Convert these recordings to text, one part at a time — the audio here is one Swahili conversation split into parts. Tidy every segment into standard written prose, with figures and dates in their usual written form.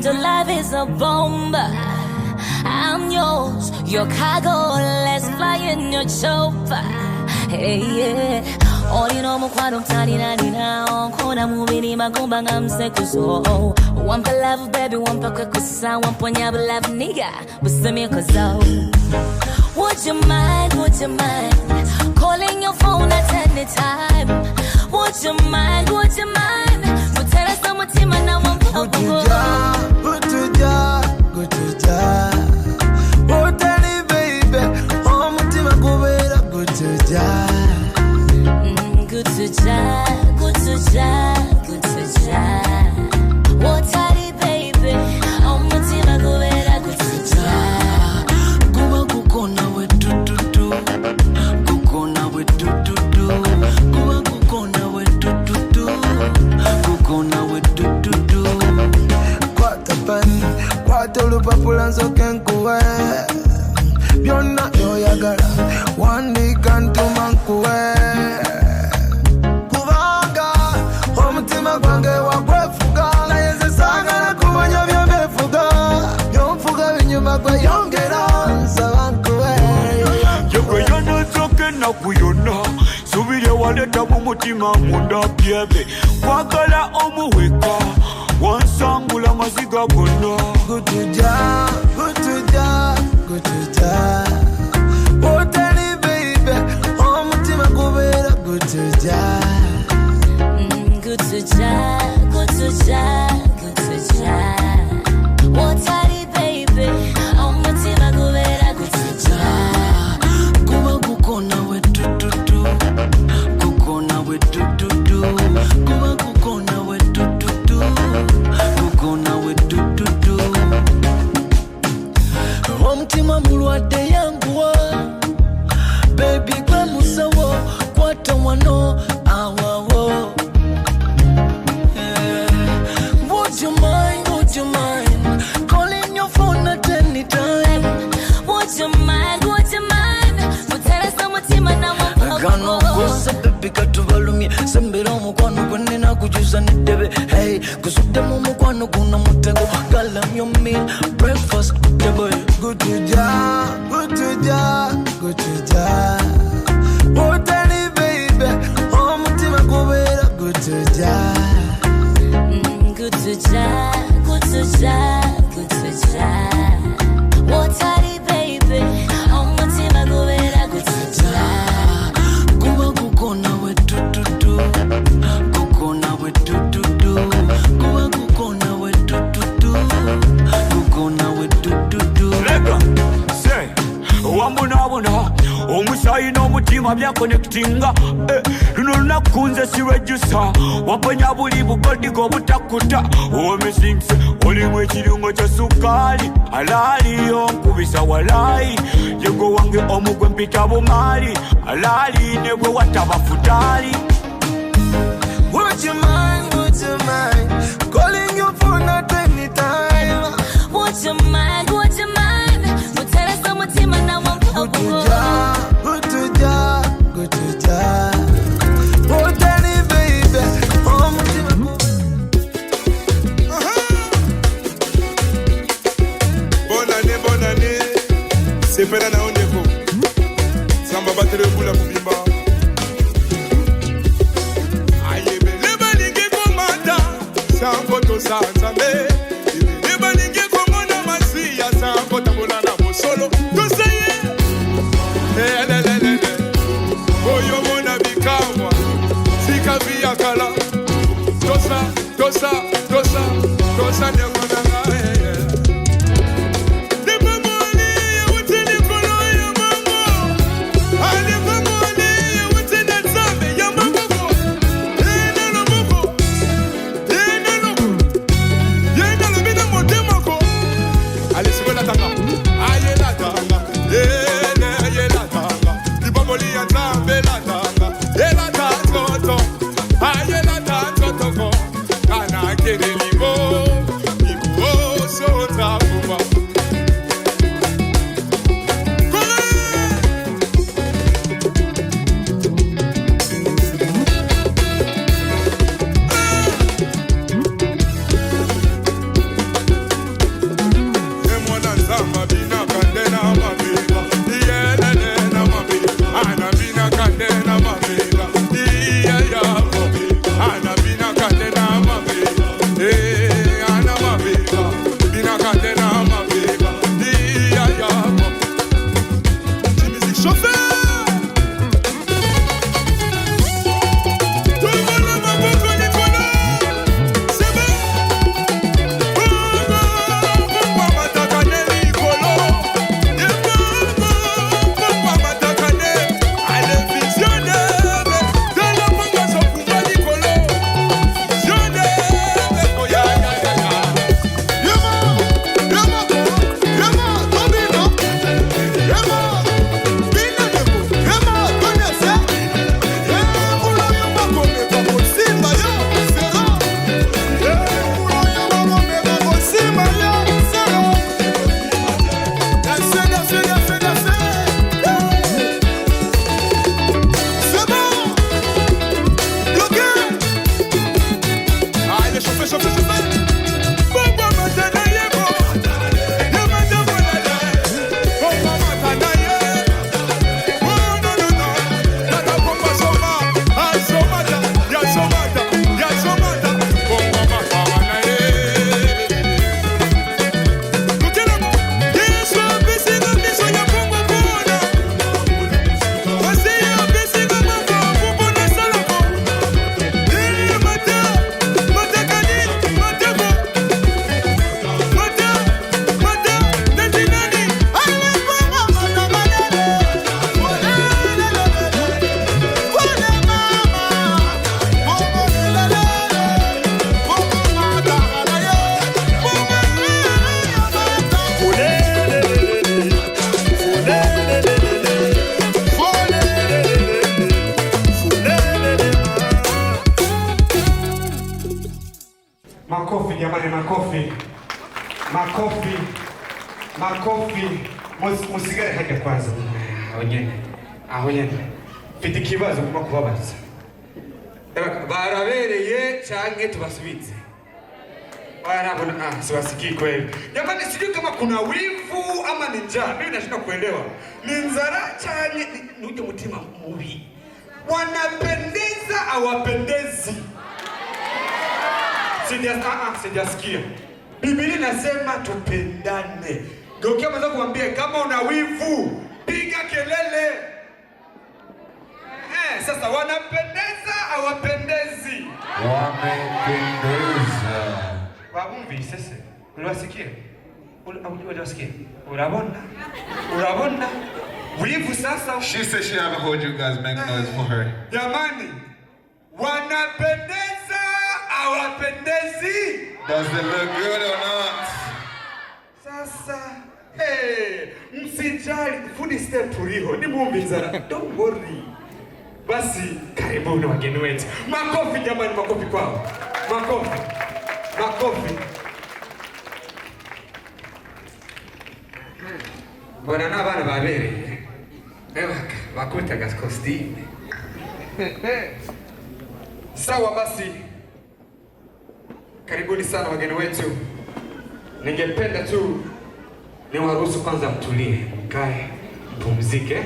The life is a bomb. I'm yours, your cargo. Let's fly in your chopper. Hey, yeah. Olino mukwano mtalina nina Kona mubiri magumba ngamsekuso Wampa love baby, wampa kwekusa Wamponya love nigga, busemi kozo. Would you mind, calling your phone at any time? Would you mind, Mutera sa mutima na wampa kugo. Good to ja Oh tell baby, oh mutima kubera good to ja. Good to ja. What are you, baby? I'm mutima kubera good to ja. Kuba kukona we do. Kukona we do. Kuba kukona we do. Kukona we do. Kwata pani, kwata lupapula nsoke nkuwe. Byonna yoyagala, wandi kantuma nkuwe. Omutima gwange wagwefuga naye nze saagala kumanya by'omefuga by'onfuga binyuma gwe yongera nsaba nkuwe yegwe yonozoke naku yonna subire waleta mu mutima munda byebe kwagala omuweka wansangula maziga gonna gutuja otali baby omutima gubeera gutuja. Good to ja. What are you, baby? I'm mutima kubera good to ja. Kuba kukona we do. Kukona we do. Kuba kukona we do. Kukona we do. Omutima mulwadde yanguwa baby gwe musawo kwata wano awawo. Would you mind calling your phone at any time? Would you mind Mutera sa mutima na wampa Gano kose baby katubalumye sembera omukwano gwenina kujuza n'eddebe. Hey, kusudde mu mukwano guno mutego galam your meal breakfast table. Good to ja. Oh tell me baby, omutima gubeera good to ja. Good to ja. What are you, baby? I'm mutima kubera good to ja. Kuba kukona we do. Kukona we do. Kuba kukona we do. Kukona we do. lega say wambonabona omusayi n'omutima byakonekutinga luno lunaku nze sirwejusa wamponya buli bugodigo obutakuta omisingse olimu ekirungo kya sukaali alaaliyo nkubisa walayi yego wange omugwe mpita bumaali alaali ne bwe wataba futali. Would you mind calling your phone at any time? Would you mind Mutera sa mutima na wampa kugo. Good to ja. Oh tell me baby, omutima Bonne année, c'est pena na ondeko. Samba battere bula kubimba. Ayebe lebalingi komanda, samboto sanzambe. Lebalingi komona masiya, sambota bolana bosolo. Tosaye. Lelelele. Oyo mona bikamwa. Sika via kala. Tosa ne mona ngae. makofi. Makofi. Makofi. Musigare hajya kwanza. Aho nyene. Mfite ikibazo kuma kubabaza. Barabereye canke tubasubize? Barabona siwasikii kweli. Jamani, sijui kama kuna wivu ama ni njaa. Mimi nashinda kuelewa. Ni nzara canke ni mutima mubi. Wanapendeza awapendezi. Sijasikia. Biblia inasema tupendane. Geukia mwanzo kumwambia kama una wivu, piga kelele. Sasa wanapendeza awapendezi. Wamependeza. Wabumvi sasa. Unasikia? Unasikia? Urabona? Wivu sasa. She said she haven't heard you guys make noise for her. Jamani. Wanapendeza awapendezi. Does it look good or not? Sasa, msijali, food step uriho, ni mumbizara, don't worry. Basi, karibuni wageni wetu. Makofi jamani, makofi kwao. Makofi. Bona n'abana babereye. Bakuta gaskostime. Sawa basi. Karibuni sana wageni wetu. Ningependa tu niwaruhusu kwanza mtulie, mkae, mpumzike.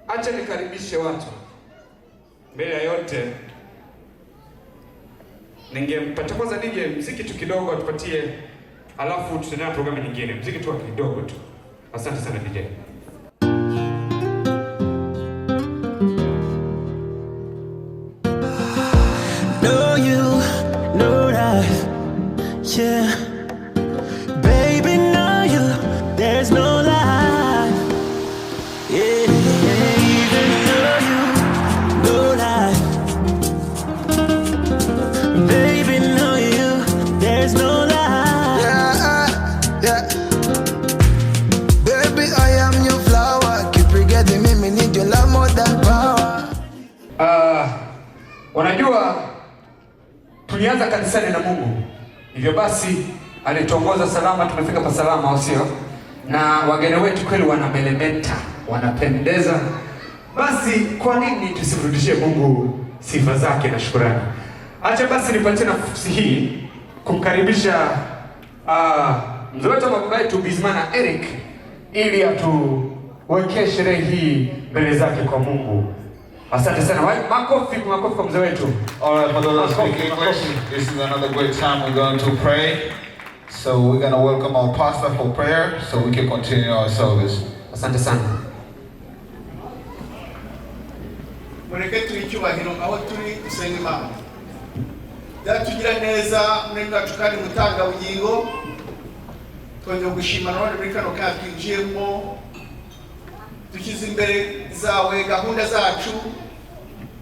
Acha nikaribishe watu. Mbele ya yote ningempata kwanza DJ muziki tu kidogo atupatie, alafu tutaendelea na programu nyingine. Muziki tu kidogo tu. Asante sana DJ. Know you, know that, yeah. Baby, know you, there's no lie. Yeah, even know you, know that. Baby, know you, there's no lie. Yeah. Baby, I am your flower. Keep forgetting me need your love more than power. Wanajua tulianza kanisani na Mungu. Hivyo basi alituongoza salama, tumefika pa salama, au sio? Na wageni wetu kweli wanamelemeta, wanapendeza. Basi kwa nini tusimrudishie Mungu sifa zake na shukrani? Acha basi nipatie nafasi hii kumkaribisha mzee wetu baba yetu Bizimana Eric ili atuwekee sherehe hii mbele zake kwa Mungu. Asante sana. Makofi kwa mzee wetu. All right, for those who speak English, this is another great time we're going to pray. So we're going to welcome our pastor for prayer so we can continue our service. Asante sana. Mureke tuicyubahiro aho turi dusenga Imana. Byatugira neza mwenga tukari mutanga bugingo. Twongeye gushima none muri kano ka twinjiyemo. Dukize imbere zawe gahunda zacu.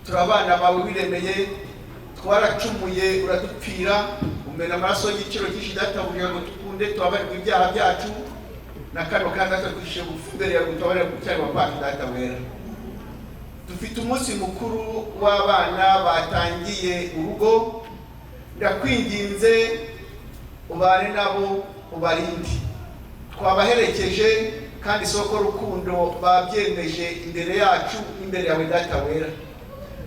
Turabana bawe biremeye. Twaracumuye uradupfira. Umena amaraso y'igiciro cyinshi databuye ngo tukunde twabare mu byaha byacu. Na kano kanda twishije gufumbere ya gutabara kucyari wa kwaki datawera. Dufite umunsi mukuru w'abana batangiye urugo. Ndakwinginze ubane nabo ubarindi. Twabaherekeje kandi soko rukundo babyemeje imbere yacu imbere yawe datawera.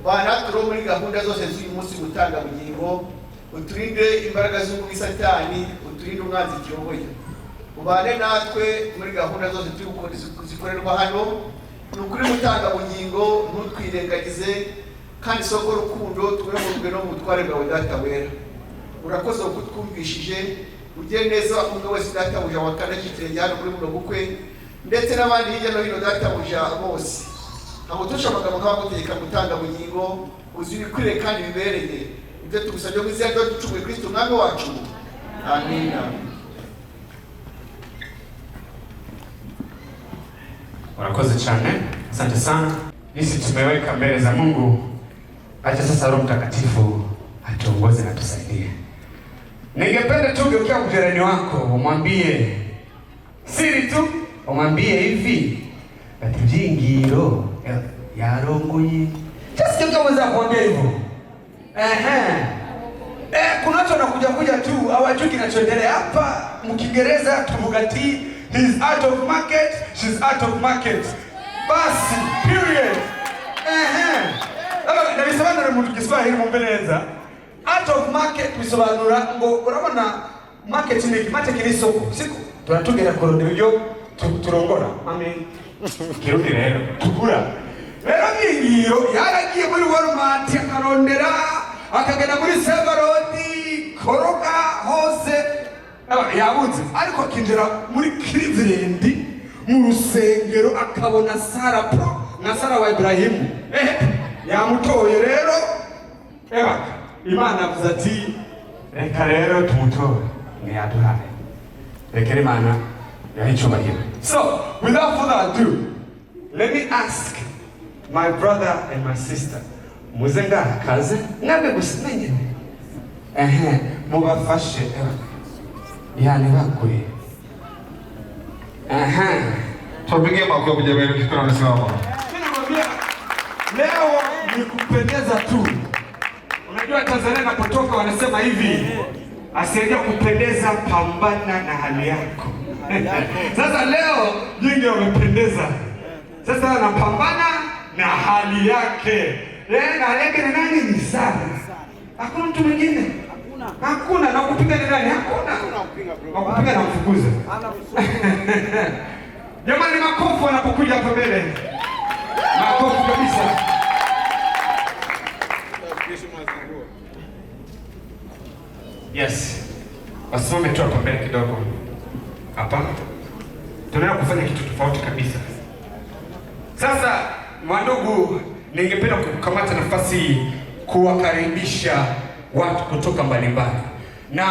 Bana turo muri gahunda zose z'uyu munsi gutanga bugingo. Uturinde imbaraga z'umubiri Satani, uturinde umwanzi kiyoboye. Ubane natwe muri gahunda zose zikorerwa hano. Nukuri mutanga bugingo ntutwirengagize kandi soko rukundo twemurwe no mutware bwawe datawera. Urakoze kutwumvishije uje neza umwe wese databuja wakanakitire cyane kuri muno bukwe ndetse n'abandi hirya no hino databuja bose. Abo tusha amagambo nk'abagutegeka gutanga bugingo uzibikwire kandi bibereye. Ibyo tugusabye mu izina ryo ducumuye Kristo mwami wacu. Amina. Wanakoze cyane. Asante sana. Nisi tumeweka mbele za Mungu. Acha sasa Roho Mtakatifu atuongoze na tusaidie. Ningependa tu geukia jirani wako umwambie siri tu, umwambie hivi batujingiro yarongoye. Just geukia mwanza kumwambia hivyo. Kuna watu wanakuja tu hawajui kinachoendelea hapa. Mkiingereza tubugati, he's out of market, she's out of market. Basi period. Na bisobanura mu Kiswahili mu Mbeleza. Out of market bisobanura ngo urabona market ni kimate kiri soko. Siko turatugera kurondera ibyo turongora. Amen. Kirundi rero tugura. Rero ngiro yaragiye muri Walmart akarondera akagenda muri Severodi koroga hose yabuze ariko akinjira muri Cleveland mu rusengero akabona Sara Pro na Sara wa Ibrahimu yamutoye rero Imana avuze ati reka rero tumutore ntiyaduhaye rekere Imana yahicyubahiro. So without further ado, let me ask my brother and my sister, muzenga kaze nabe gusimenye mubafashe yani bakwe tupige makofi jamani, tunasimama. Leo ni kupendeza tu. Unajua Tanzania napotoka wanasema hivi, asiyejua kupendeza pambana na hali yako. Sasa leo nyingi wamependeza. Sasa anapambana na hali yake. Na hali yake ni nani? Ni Sara. Hakuna mtu mwingine. Hakuna. Na kupiga ni nani? Hakuna. Na kupiga na mfukuza. Jamani, makofi wanapokuja hapa mbele. Makofi kabisa. Yes. Wasimame tu hapa mbele kidogo. Hapa. Tunaenda kufanya kitu tofauti kabisa. Sasa wandugu, ningependa kukamata nafasi kuwakaribisha watu kutoka mbalimbali. Na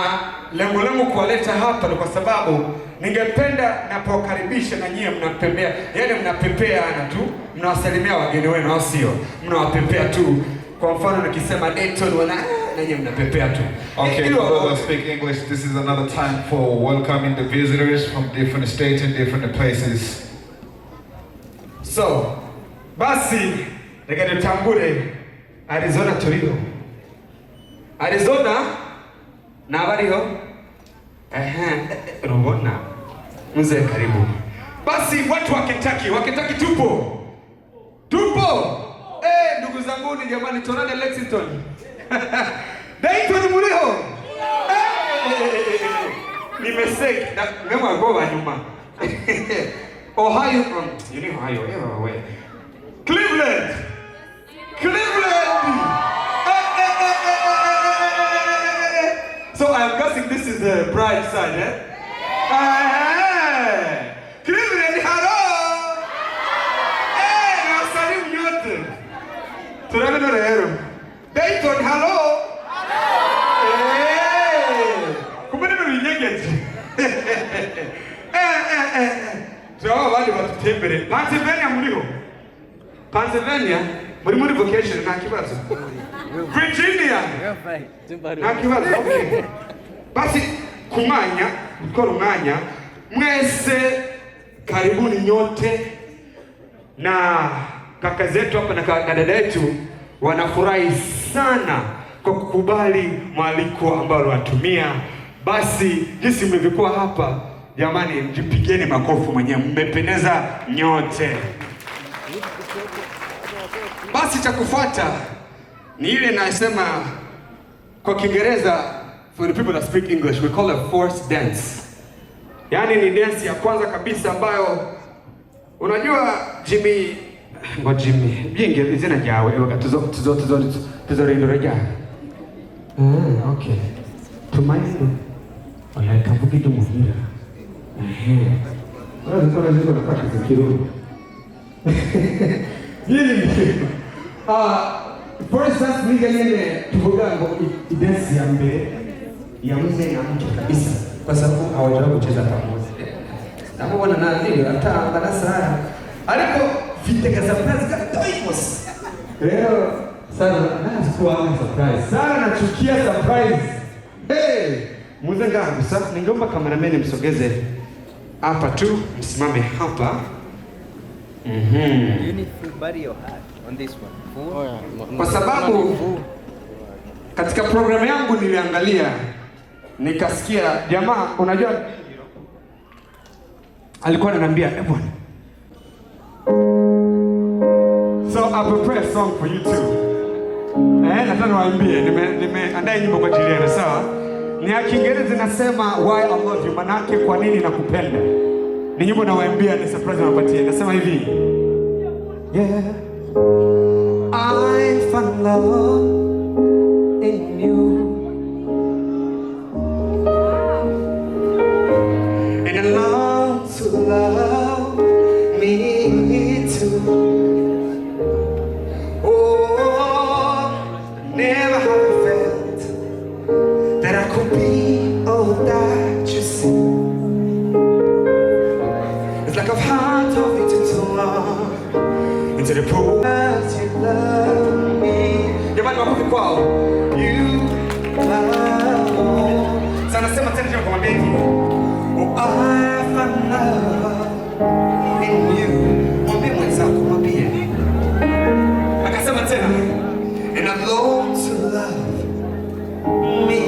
lengo langu kuwaleta hapa ni kwa sababu ningependa napokaribisha na nyie mnapepea, yaani mnapepeana tu, mnawasalimia wageni wenu au sio? Mnawapepea tu. Kwa mfano nikisema Dayton na nyie mnapepea tu. Okay, those that speak English, this is another time for welcoming the visitors from different states and different places. So, basi nikatambule Arizona Toledo. Arizona na bariho. Rubona. Mzee karibu. Basi watu wa Kentucky tupo. Tupo. Ndugu zangu ni jamani, tonane Lexington. Dayton muriho. Nimeseki na mema goa nyuma. Ohio from Ohio, where? Cleveland. So I'm guessing this is the bride side, eh? Cleveland, hello. Nasalimu nyote. Tunalendo leo. Dayton, hello. Kumbe nimevinyegeje. Tunawa wale watutembere. Pennsylvania mliho. Pennsylvania muri vocation na kibazo. Virginia. Na kibazo. Okay. Basi kumanya, umwanya mwese karibuni nyote, na kaka zetu hapa na dada yetu wanafurahi sana kwa kukubali mwaliko ambao waliwatumia. Basi jinsi mlivyokuwa hapa jamani, mjipigeni makofi mwenyewe, mmependeza nyote. Basi cha kufuata ni ile nasema kwa Kiingereza, for the people that speak English we call it forced dance. Yaani ni dance ya kwanza kabisa ambayo unajua Jimmy binge zina jawe tuzo reja. Okay. Tumaini. Wala kavuki tu muhira. Wala ziko na paka zikirudi. For instance, niga yene tuvuga ngo dance ya mbere ya mume na mke kabisa, kwa sababu hawajua kucheza pamoja. Na mbona nani hata barasa aliko viteka surprise katoimos. Leo sana nasikuwa surprise. Sana nachukia surprise. Muzenga sasa ningeomba cameraman msogeze hapa tu, msimame hapa. You need to bury your hat on this one. Kwa sababu Katika programu yangu niliangalia, nikasikia jamaa, unajua alikuwa ananiambia, bwana, so I prepare a song for you too. Nataka niwaambie, nimeandaa nyimbo kwa ajili yenu, sawa? Ni ya Kiingereza inasema why I love you, manake kwa nini nakupenda. Ni nyimbo nawaambia, ni surprise nawapatia. Nasema hivi. Yeah. I found love in you. And I long to love me too. Never have I felt that I could be all that you see. It's like I've had to fit into love, into the pool that you love me. Jamani, makofi kwao. You love. Sana sema tena kwa mabegi. Oh, I found love in you. Mwambie mwenzako, mwambie. Akasema tena. And I long to love me.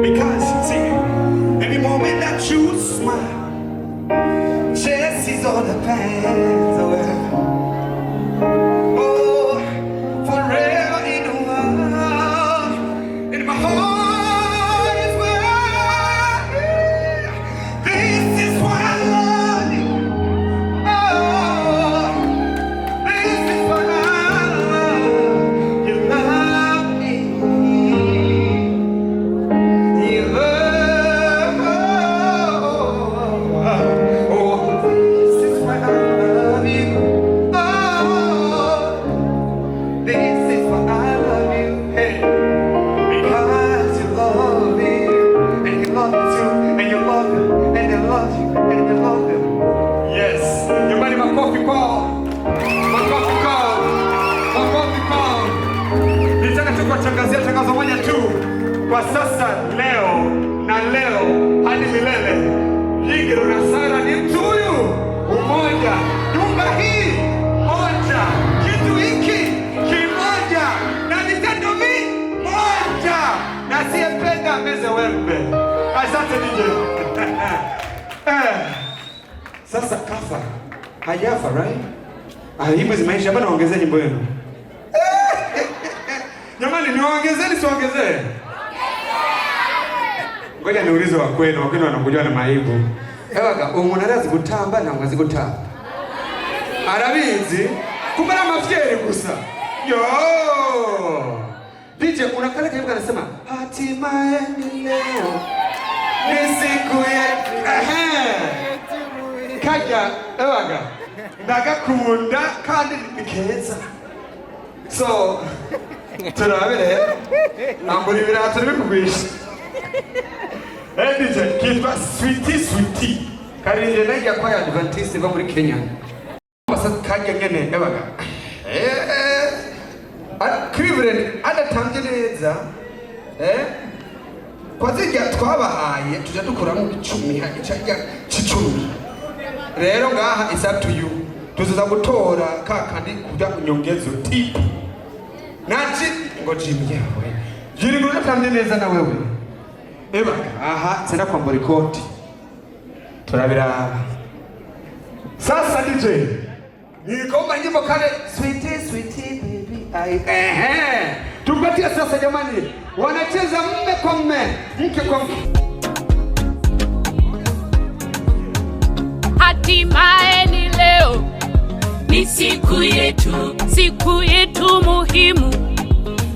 Because, see, any moment that you smile, chases all the pains away. Oh, forever in the world, in my heart is where. This is why I love you. Oh. Tangazia tangazo moja tu kwa sasa, leo na leo hadi milele. Jigiro na Sara ni mtu huyu umoja, nyumba hii moja, kitu hiki kimoja, na vitendo moja, na siyependa meze wembe. Asante DJ. Sasa kafa hajafa, right? Nyimbo zimeisha, bado ongezeni nyimbo yenu. Jamani, niwaongezeni siwaongezee? Ngoja niulize wa kwenu, wakenu wanakujua na maibu. Ewaga, umunarazi gutamba na mwazi gutamba. Arabizi, kumbara mafikiri gusa. Yo! DJ, unakala karibu kanasema, hatimaye ni leo, ni siku yetu. Kaja, ewaga, ndagakunda kandi nikeza. So, turabere amburi birato bikugwisha. DJ kitwa Sweetie karinje najya kwa Adventist ba muri Kenya. Basa kajya ngene ebaga. Cleveland adatangereza kwa zijya twabahaye tujya dukuramo 10 hajya 10. Rero ngaha is up to you. Tuzoza gutora kakandi kujya kunyongezo tip. Nachi ngojimi yawe. Jiri ngona tamde neza na wewe. Eba, aha, tena kwa mborikoti. Turabira. Sasa DJ. Nilikomba nyimbo kale Sweetie baby. Tumpatie sasa jamani. Wanacheza mme kwa mme, mke kwa mke. Hatimaye ni leo. Ni siku yetu muhimu,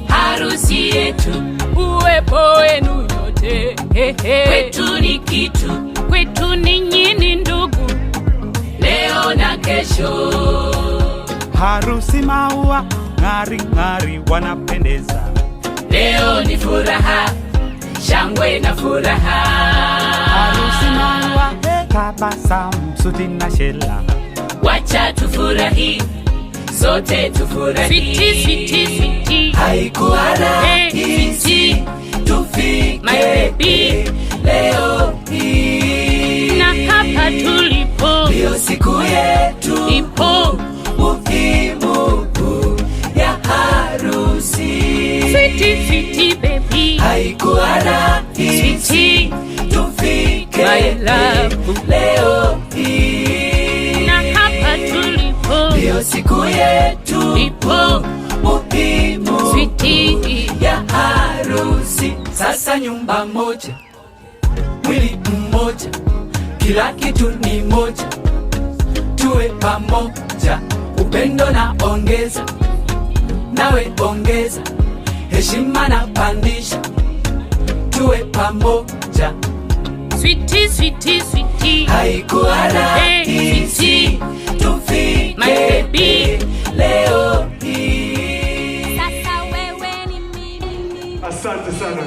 harusi yetu, uwepo wenu nyote. Kwetu ni kitu, kwetu ninyi ni ndugu, leo na kesho. Harusi maua, ng'ari ng'ari wanapendeza. Leo ni furaha, shangwe na furaha. Harusi maua, tabasamu, suti na shela. Wacha tufurahi, sote tufurahi. Sweetie. Haikuwa rahisi tufike my baby leo hii. Na hapa tulipo, ndio siku yetu ipo muhimu ya haikuwa rahisi tufike my love leo hii, na hapa tulipo ndio siku yetu ipo muhimu sweetie ya harusi. Sasa nyumba moja, mwili mmoja, kila kitu ni moja, tuwe pamoja, upendo na ongeza, nawe ongeza, heshima na pandisha, tuwe pamoja. sweetie sweetie sweetie Haikuwa rahisi tufike my baby leo hii. Asante sana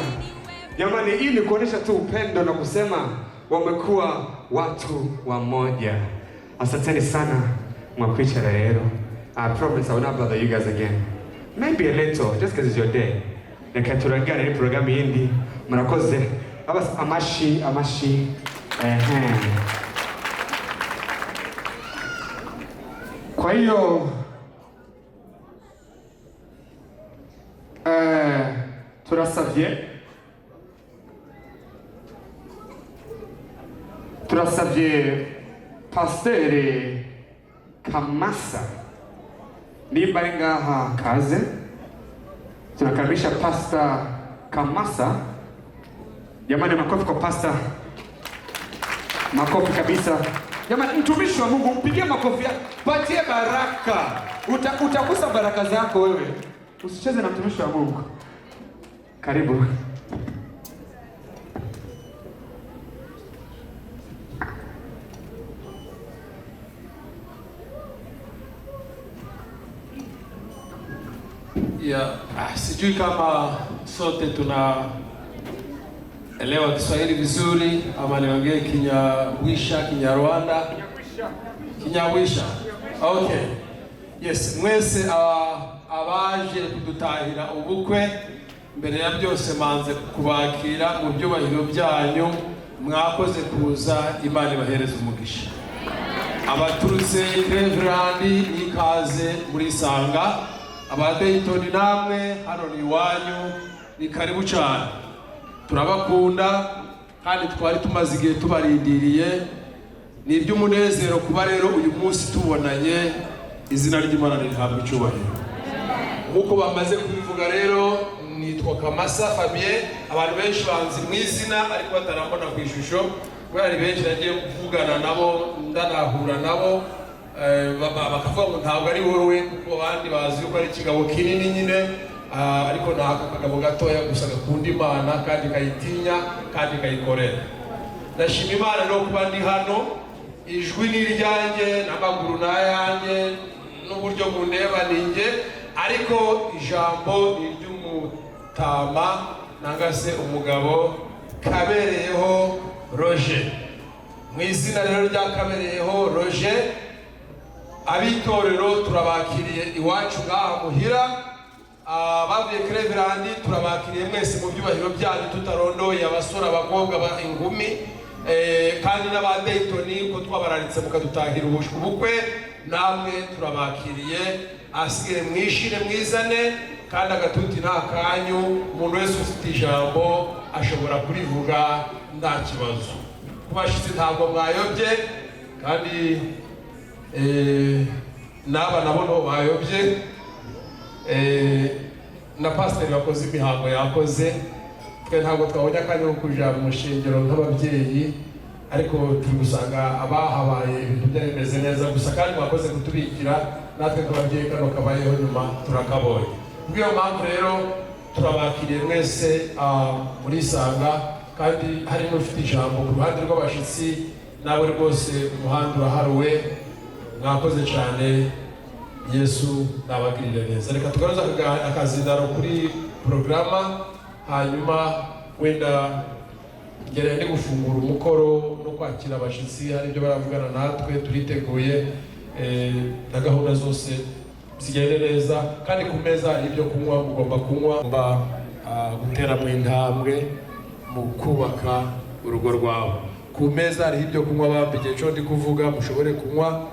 jamani, hii ni kuonesha tu upendo na kusema wamekuwa watu wamoja. Asanteni sana mwapicha leo. I promise I will not bother you guys again. Maybe a little, just because it's your day. Nikaturangana ni programu yindi murakoze abas amashi Kwa hiyo turasavye Pasteur Kamasa nimba ari ngaha kaze. Tunakaribisha Pastor Kamasa. Jamani, makofi kwa Pastor, makofi kabisa jamani. Mtumishi wa Mungu, mpigie makofi, patie baraka. Utakusa baraka zako wewe, usicheze na mtumishi wa Mungu. Karibu. Sijui kama sote tunaelewa Kiswahili vizuri ama niongee Kinyarwanda, Kinyarwanda, Kinyarwisha. Okay. Yes, mwese abaje kudutahira ubukwe, mbere ya byose manze kubakira mu byubahiro byanyu, mwakoze kuza, Imana ibahereze umugisha. Abaturutse Cleveland ikaze muri Sanga, abadayitoni namwe hano ni iwanyu, ni karibu cyane. Turabakunda kandi twari tumaze igihe tubarindiriye. Ni iby'umunezero kuba rero uyu munsi tubonanye, izina ry'Imana rihabwa icyubahiro. Nkuko bamaze kubivuga rero, nitwa Kamasa Fabien, abantu benshi banzi mu izina ariko batarambona ku ishusho, kubera ari benshi nagiye kuvugana nabo, ndanahura nabo, bakavuga ngo ntabwo ari wowe, kuko abandi bazi yuko ari ikigabo kinini nyine, ariko nako kagabo gatoya gusa gakunda Imana kandi kayitinya kandi kayikorera. Ndashima Imana no kuba ndi hano, ijwi ni iryanjye n'amaguru n'ayanjye n'uburyo mundeba ninjye, ariko ijambo ni iry'umutama nangase umugabo Kabereyeho Roger. Mu izina rero rya Kabereyeho Roger, abitorero turabakiriye iwacu ngaha muhira, bavuye Cleveland turabakiriye mwese mu byubahiro byanyu tutarondoye, abasore abakobwa ingumi, kandi n'abadayitoni ko twabararitse mukadutahira ubukwe, namwe turabakiriye. Asigire mwishire mwizane kandi agatuti nta kanyu, umuntu wese ufite ijambo ashobora kurivuga nta kibazo. Kubashitse ntabwo mwayobye kandi n'aba nabo no bayobye, na pasiteri wakoze imihango yakoze, twe ntabwo twabonye akanya ko kuja mu mushengero nk'ababyeyi, ariko turi gusanga abahabaye ibintu byaremeze neza gusa, kandi mwakoze kutubikira natwe twababyeyi kano kabayeho nyuma turakabonye. Kubw'iyo mpamvu rero turabakiriye mwese muri Sanga, kandi hari n'ufite ijambo ku ruhande rw'abashitsi, nawe rwose umuhanda uraharuwe, mwakoze cyane. Yesu nabagirire neza. Reka tugaruza akazindaro kuri programa, hanyuma wenda ngere ndi gufungura umukoro no kwakira abashitsi, hari ibyo baravugana natwe, turiteguye na gahunda zose zigende neza, kandi ku meza hari ibyo kunywa mugomba kunywa, gutera mu intambwe mu kubaka urugo rwawe. Ku meza hari ibyo kunywa babigiye cyo ndi kuvuga mushobore kunywa,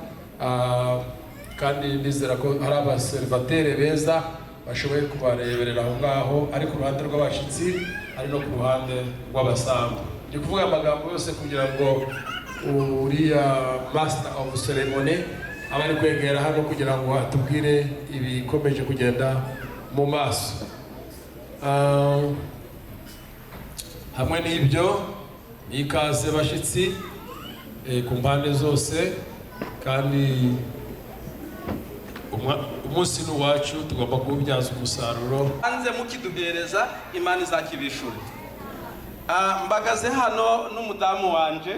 kandi ndizera ko hari abaservatere beza bashoboye kubareberera aho ngaho. Ariko uruhande rw'abashitsi ari no ku ruhande rw'abasambu. Ni kuvuga amagambo yose kugira ngo uriya master of ceremony abari kwegera hano kugira ngo atubwire ibikomeje kugenda mu maso. Hamwe n'ibyo ikaze bashitsi ku mpande zose, kandi umunsi n'uwacu tugomba kuwubyaza umusaruro. Hanze mukiduhereza Imana izakibishura. Mbagaze hano n'umudamu wanje,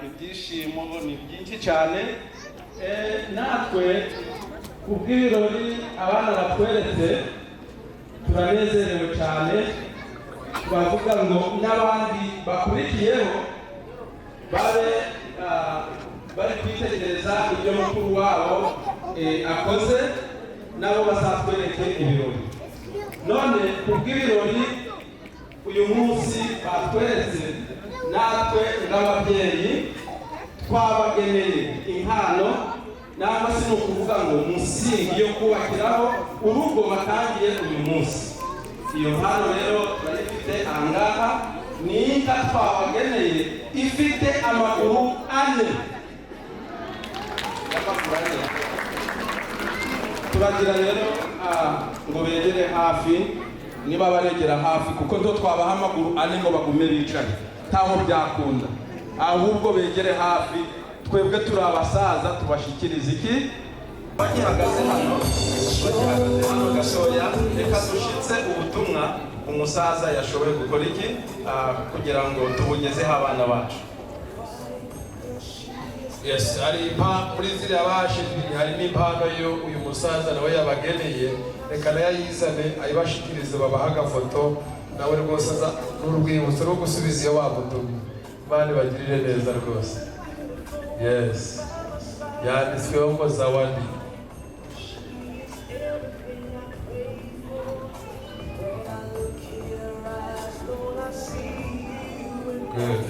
ibyishimo ni byinshi cyane. Natwe kubw'ibirori abana batweretse turanezerewe cyane, twavuga ngo n'abandi bakurikiyeho bari kwitegereza ibyo mukuru wabo akoze, nabo bazatwereke ibirori. None kubw'ibirori uyu munsi batweretse, natwe nk'ababyeyi twabageneye impano, nangwa se ni ukuvuga ngo umusingi yo kubakiraho urugo batangiye uyu munsi. Iyo mpano rero barifite ahangaha, ni inka twabageneye ifite amaguru 4. Turagira rero ngo begere hafi, niba baregera hafi, kuko ndo twabaha amaguru 4 ngo bagume bicare, taho byakunda. Ahubwo begere hafi, twebwe turi abasaza tubashikiriza iki. Bagihagaze hano gasoya, reka dushitse ubutumwa umusaza yashoboye gukora iki kugira ngo tubugezeho abana bacu. Yes, hari muri ziriya bashimye, hari n'impano yo uyu musaza nawe yabageneye, reka nayo ayizane ayibashikirize, babaha agafoto nawe rwose aza n'urwibutso rwo gusubiza iyo bamutumye. Bandi bagirire neza rwose. Yes, yanditsweho ngo zawadi. Good.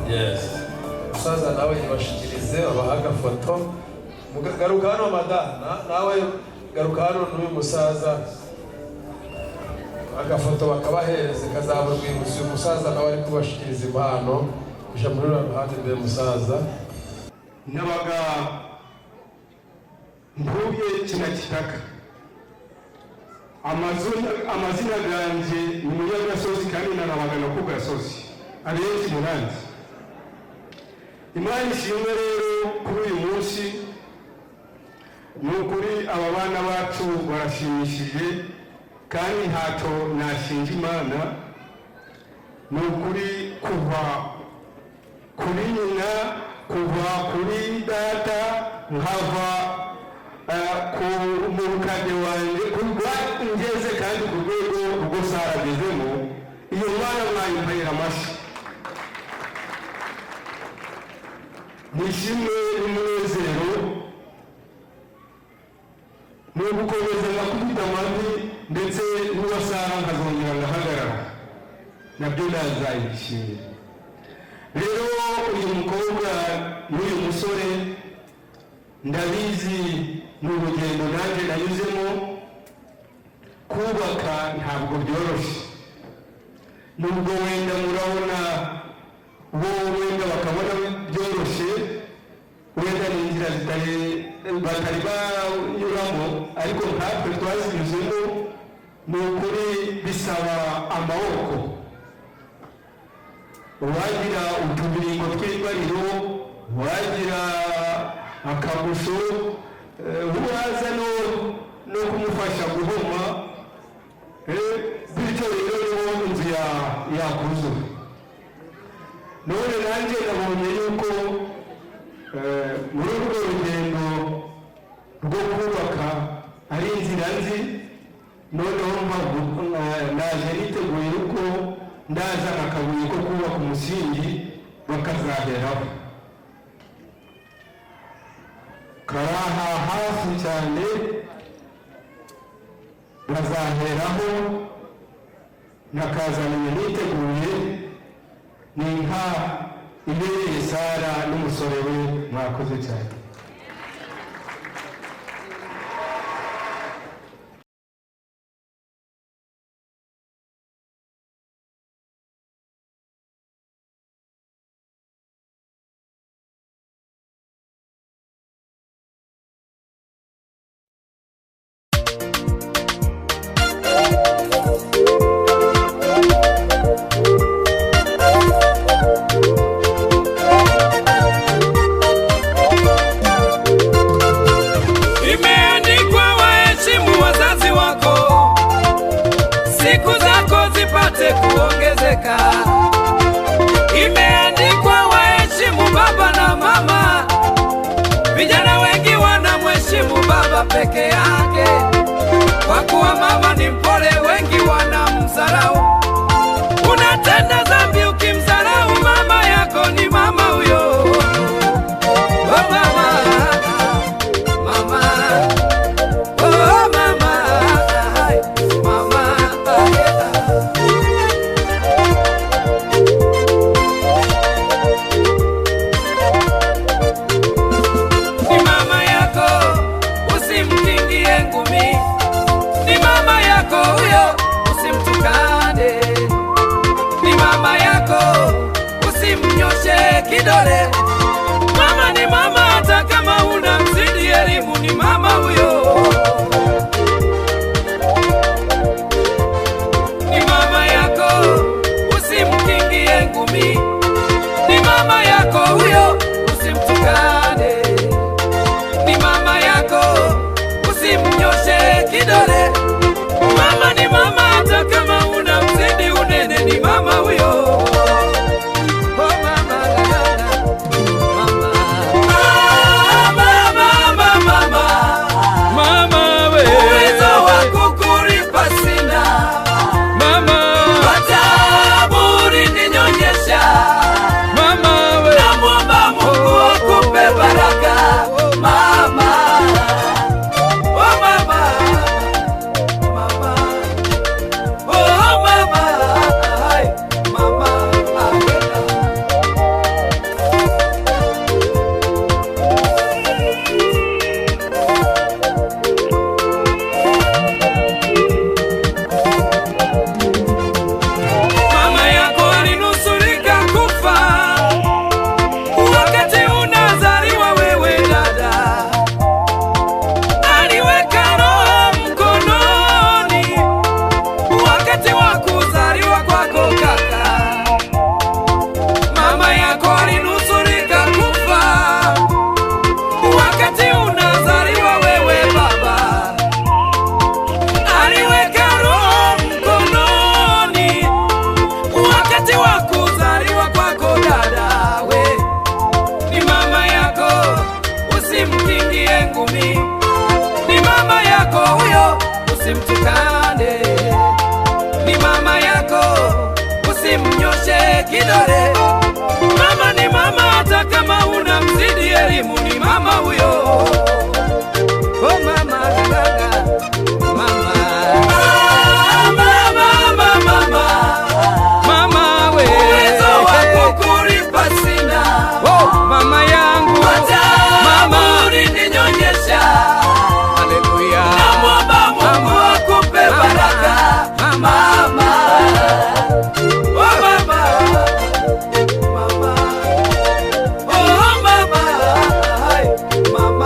Yes. Musaza nawe yibashikirize, babaha agafoto. Garuka hano madana, nawe garuka hano n'uyu musaza, agafoto bakabahereze kazaba urwibutso. Uyu musaza nawe ari kubashikiriza impano, kuja muri ruhande mbere musaza. Nabaga mpuye kina kitaka, amazina ganje ni Munyagasozi kandi narabaga no ku gasozi abenshi muranzi. Imana ishimwe rero kuri uyu munsi, ni ukuri aba bana bacu barashimishije kandi ntacyo nashinja Imana. Ni ukuri kuva kuri nyina, kuva kuri data, nkava ku mukade wanjye kurwa ngeze kandi ku rwego rwo saragezemo. Iyo mwana mwayimparira amashyi. Nishimwe n'umunezero, ni ugukomeza nkakubita amavi, ndetse n'uwasara nkazongera ngahagarara, nabyo nazayishimira. Rero uyu mukobwa n'uyu musore ndabizi ni urugendo nanjye nanyuzemo. Kubaka ntabwo byoroshye, nubwo wenda murabona bo wenda bakabona byoroshye, wenda ni inzira batari banyuramo, ariko nkatwe twazinyuzemo. Ni ukuri bisaba amaboko. Wagira utubiringo tw'imbariro, wagira akagusho, uraza no kumufasha guhoma, bityo rero niho inzu yakuzura. None nanjye nabonye yuko muri urwo rugendo rwo kubaka ari inzira nzi, noneho naje niteguye yuko ndazana akabuye ko kubaka umusingi bakazaheraho. Karaha hafi cyane bazaheraho, nakazanye niteguye. Ni nka ibereye Sara n'umusore we, mwakoze cyane. inatendeka. Imeandikwa waheshimu baba na mama. Vijana wengi wanamheshimu baba peke yake, kwa kuwa mama ni mpole, wengi wanamdharau. Unatenda dhambi ukimdharau mama yako, ni mama huyo. Oh mama, mama, oh mama, mama, ni mama yako, usimtingie ngumi. Ni mama yako huyo, usimtukane. Ni mama yako, usimnyoshe kidole. Mama ni mama, hata kama unamzidi elimu, ni mama huyo. Ni mama yako, usimkingie ngumi. Ni mama yako huyo, usimtukane. Ni mama yako, usimnyoshe kidole. Mama ni mama, hata kama unamzidi unene, ni mama huyo. Oh mama, mama we, uwezo wa kukulipa sina mama, wataburi ninyonyesha mama we, namwomba Mungu akupe baraka mama. Oh mama, mama, oh mama, hai mama, mama yako alinusurika kufa wakati unazaliwa wewe dada. Aliweka roho mkononi wakati wa kuzaliwa kwako kaka. Mama yako alinusurika kufa wakati unazaliwa wewe baba. Aliweka roho mkononi wakati wa kuzaliwa kwako dada we. Ni mama yako, usimkingie ngumi. Ni mama yako huyo, usimtukane. Ni mama yako, usimnyoshe kidole. Mama ni mama, hata kama unamzidi elimu, ni mama huyo. Oh mama, gaga, mama, mama, mama, mama we, uwezo wa kukulipa sina. Oh mama yangu, mama ulininyonyesha. Haleluya, namwomba Mungu akupe baraka mama. Oh mama, mama, oh mama, hai mama.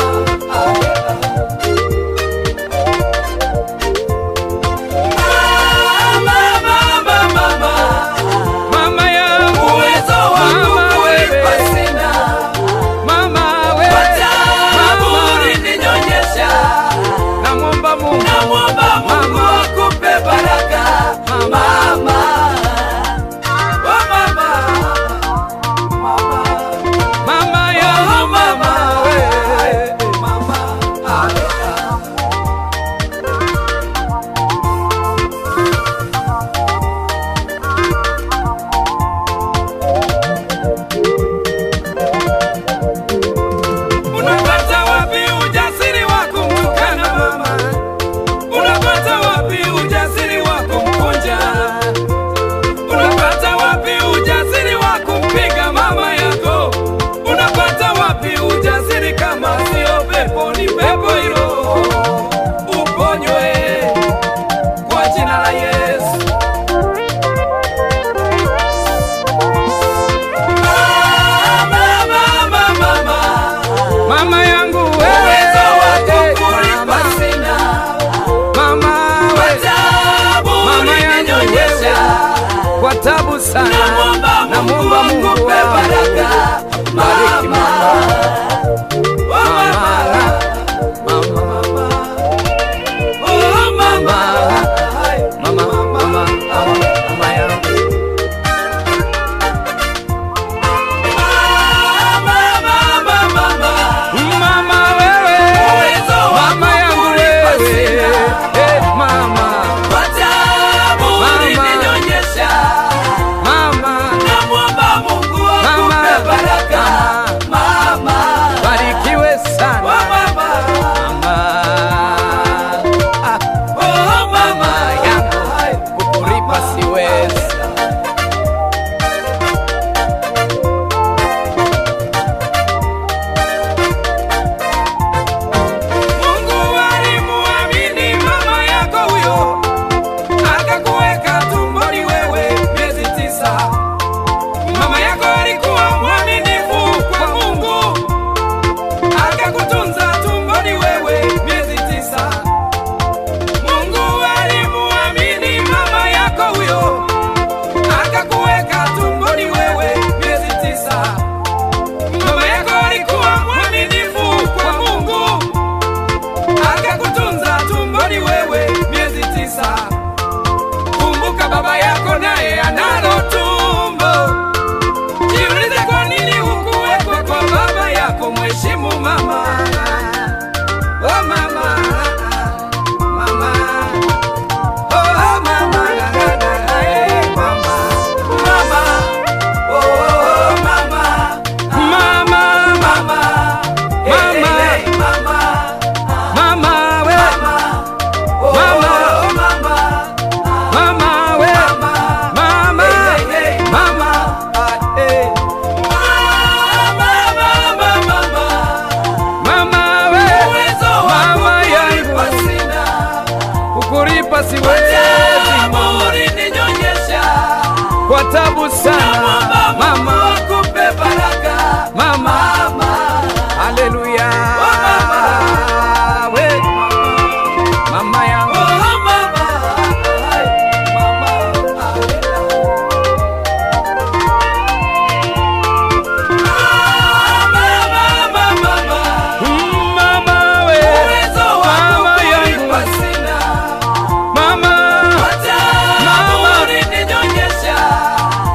kwa tabu sana mama, akupe baraka mama, haleluya we mama yangu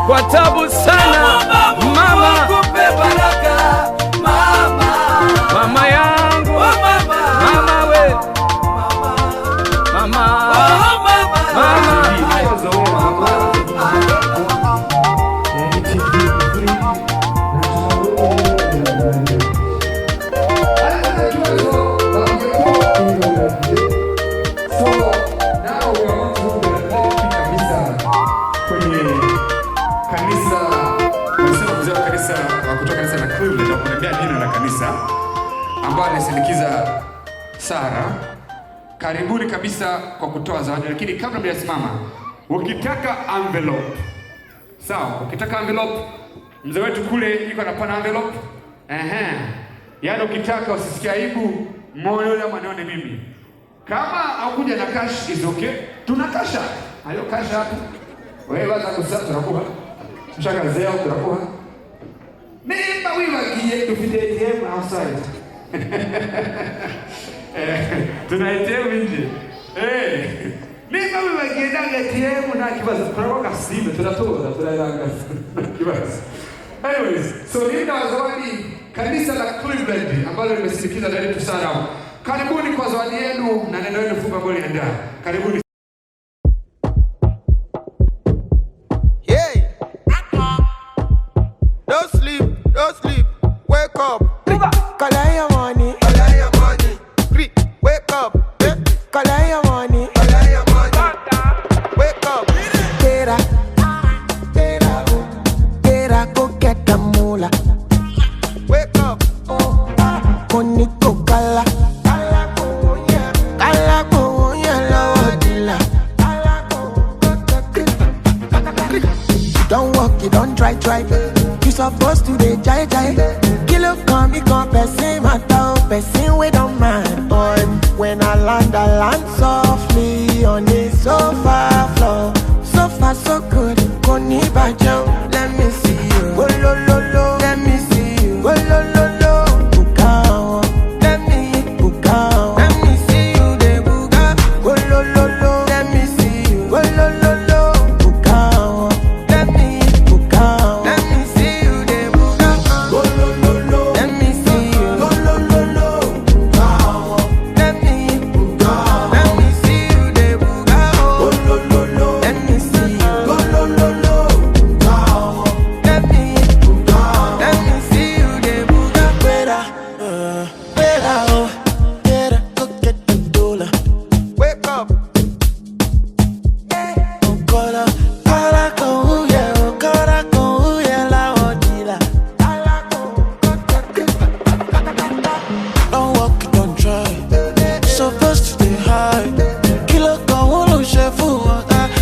kwa tabu sana mama, akupe baraka mama, mama yangu mama we mama ambao anasindikiza Sara. Karibuni kabisa kwa kutoa zawadi, lakini kabla mjasimama, ukitaka envelope sawa, ukitaka envelope, mzee wetu kule yuko anapana envelope. Yaani ukitaka usisikie aibu, moyo yule manione mimi. Kama haukuja na cash is okay. Tuna kasha. Hayo kasha hapo. Wewe waza kusema tunakuwa. Mshaka zeo tunakuwa. Mimba wiwa kiye tufite ATM outside. Tuna ATM nje. Mimba wiwa kiye ndanga ATM na kibaza. Tunakuwa kasime tunatoa tunalanga. Kibaza. Anyways, so nina zawadi kanisa la Cleveland ambalo limesindikiza dada yetu Sara. Karibuni kwa zawadi yenu na neno lenu fupi ambalo linaendelea. Karibuni. Don't sleep, wake up. Collect your money, wake up. Collect your money, wake up. Tera, go get the moolah. Wake up, koniko kala, don't walk, you don't try. You supposed to be jai. Kilo come, you come, person matter, person we don't mind. When I land softly on the sofa floor. So far so good, koni bajo. Let me see you, oh lo lo lo. Let me see you, oh lo lo lo. Bukao, let me bukao. Let me see you, de buga, oh lo lo lo. Let me see you, oh lo lo lo. Bukao, let me bukao. Let me see you, de buga, oh lo lo lo. Let me see you, oh lo lo lo. Bukao, let me bukao. Let me see you, de buga, oh lo lo lo. Let me see you, oh lo lo lo. Bukao, let me bukao. Let me see you, de buga. Wera, oh, Wera, go get the dollar. Wake up. Don't walk, don't try. Supposed to stay high. Kilo go wolo shefu.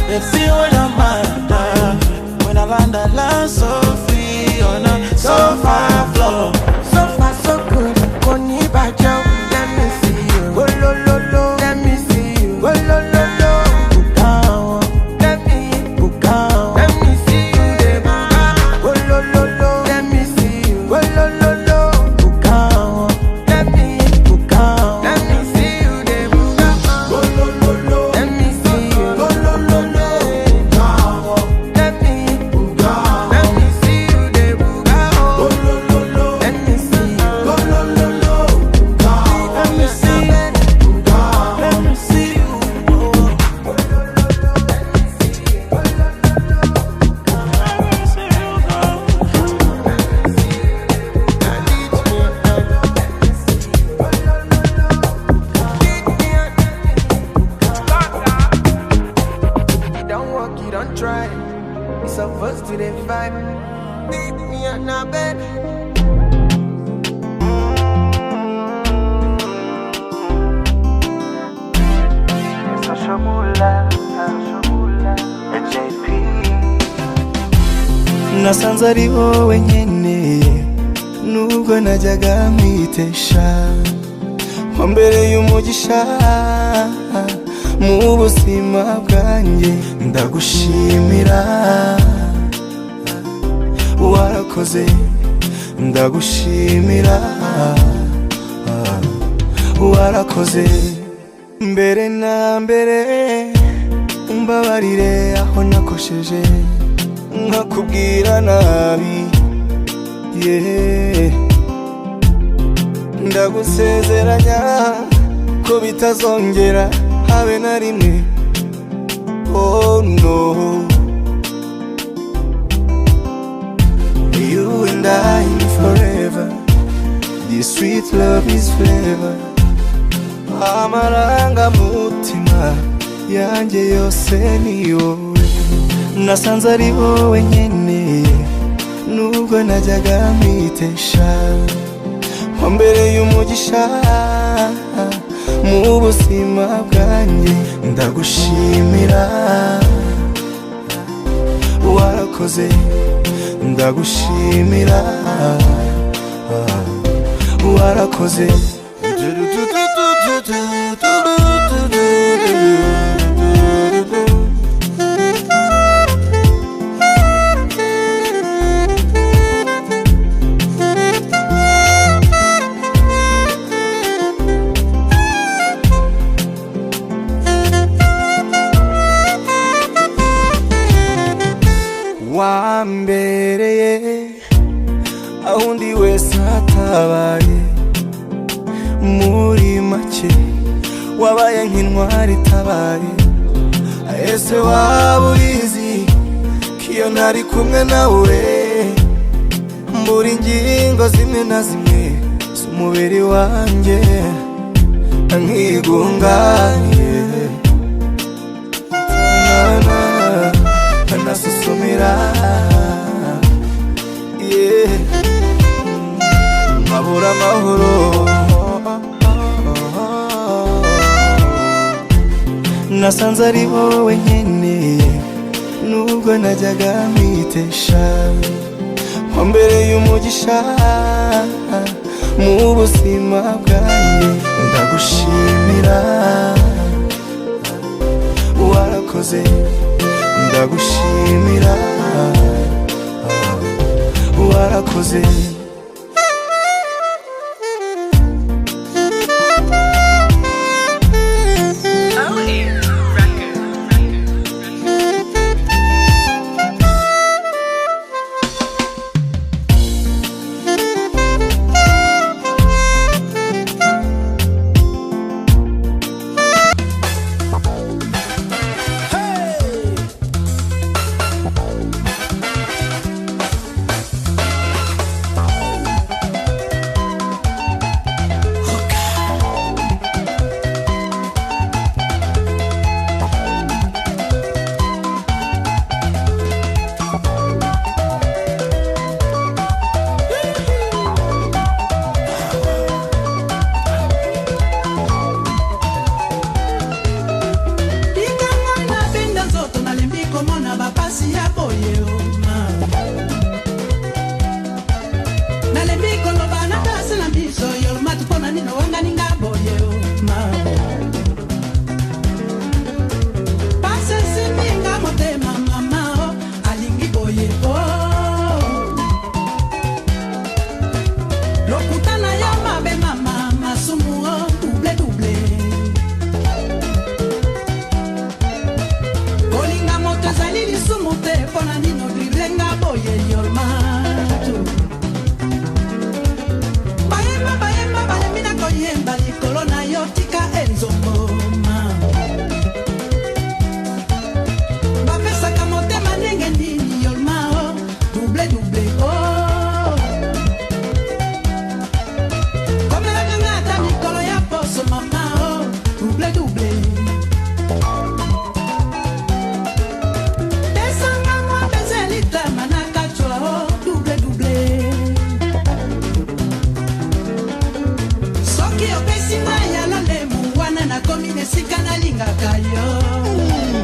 They feel what I'm mind. When I land so free on a sofa floor. So far so good. Koni bajo. Let me see you. Oh lo lo lo. Let me see you. Oh lo lo lo. Bukao. Let me bukao. Let me see you. De buga. Oh lo lo lo. Let me see you. Oh lo lo lo. Bukao. Let me bukao. Let me see you. De buga. Oh lo lo lo. Let me see you. Oh lo lo lo. Bukao. Let me bukao. Let me see you. De buga. Oh lo lo lo. Let me see you. Oh lo lo lo. Bukao. Let me see you. Bukao. Let me see you. You don't walk, you don't try. You supposed to the fight. Leave me on a bed. Sasha Mula, JP. nasanze ari wowe nkeneye nubwo najyaga mwitesha wambereye umugisha mu buzima bwanjye ndagushimira warakoze ndagushimira warakoze mbere na mbere umbabarire aho nakosheje nkakubwira nabi ndagusezeranya ko bitazongera habe na rimwe oh no you and I forever this sweet love is flavor amaranga mutima yanjye yose ni wowe nasanze ari wowe nkeneye nubwo najyaga mwitesha wambereye umugisha mu buzima bwanjye ndagushimira warakoze ndagushimira warakoze wambereye aho undi wese atabaye muri make wabaye nk'intwari itabaye ese waba ubizi ko iyo ntari kumwe nawe mbura ingingo zimwe na zimwe z'umubiri wanjye nkigunganye nasusumira nkabura amahoro nasanze ari wowe nkeneye nubwo najyaga mwitesha wambereye umugisha mu buzima bwanjye ndagushimira warakoze ndagushimira warakoze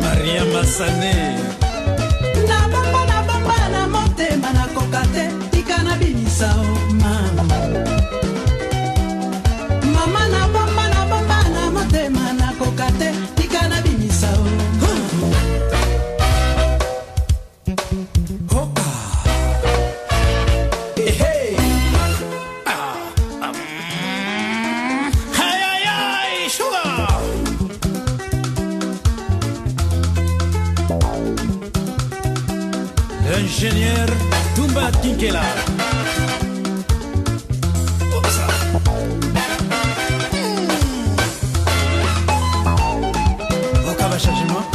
Maria Masane na bamba na motema L'ingénieur Toumba Kinkela. Aucun changement.